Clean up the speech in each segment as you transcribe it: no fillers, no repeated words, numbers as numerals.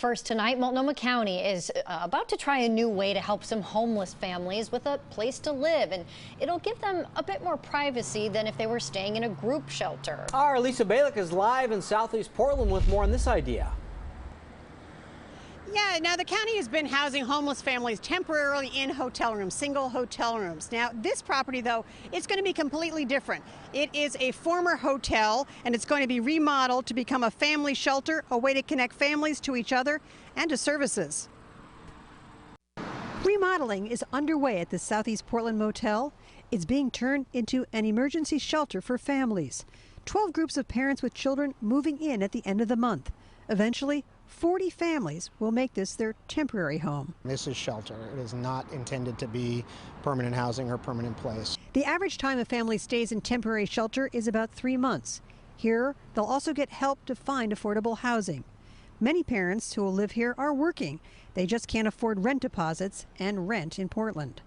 First tonight, Multnomah County is about to try a new way to help some homeless families with a place to live, and it'll give them a bit more privacy than if they were staying in a group shelter. Our Lisa Balick is live in Southeast Portland with more on this idea. Yeah, now the county has been housing homeless families temporarily in hotel rooms, single hotel rooms. Now this property, though, it's going to be completely different. It is a former hotel, and it's going to be remodeled to become a family shelter, a way to connect families to each other and to services. Remodeling is underway at the Southeast Portland Motel. It's being turned into an emergency shelter for families. 12 groups of parents with children moving in at the end of the month. Eventually, 40 families will make this their temporary home. This is shelter. It is not intended to be permanent housing or permanent place. The average time a family stays in temporary shelter is about 3 months. Here, they'll also get help to find affordable housing. Many parents who will live here are working. They just can't afford rent deposits and rent in Portland.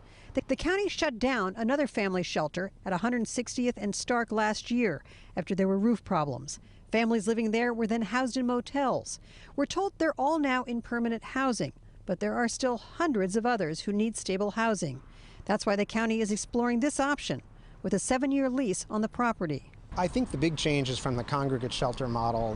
The county shut down another family shelter at 160th and Stark last year after there were roof problems. Families living there were then housed in motels. We're told they're all now in permanent housing, but there are still hundreds of others who need stable housing. That's why the county is exploring this option with a 7-year lease on the property. I think the big change is from the congregate shelter model,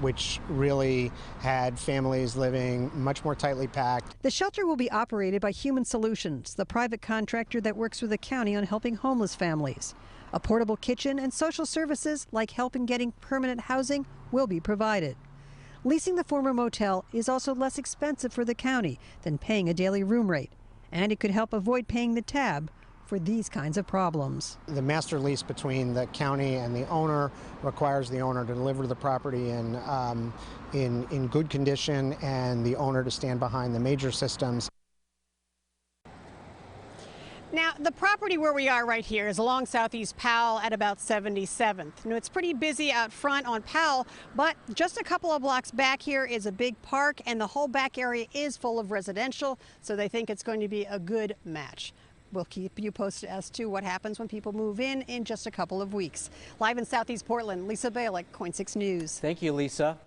which really had families living much more tightly packed. The shelter will be operated by Human Solutions, the private contractor that works with the county on helping homeless families. A portable kitchen and social services like help in getting permanent housing will be provided. Leasing the former motel is also less expensive for the county than paying a daily room rate, and it could help avoid paying the tab for these kinds of problems. The master lease between the county and the owner requires the owner to deliver the property in good condition and the owner to stand behind the major systems. Now, the property where we are right here is along Southeast Powell at about 77th. Now, it's pretty busy out front on Powell, but just a couple of blocks back here is a big park, and the whole back area is full of residential, so they think it's going to be a good match. We'll keep you posted as to what happens when people move in just a couple of weeks. Live in Southeast Portland, Lisa Balick, KOIN 6 News. Thank you, Lisa.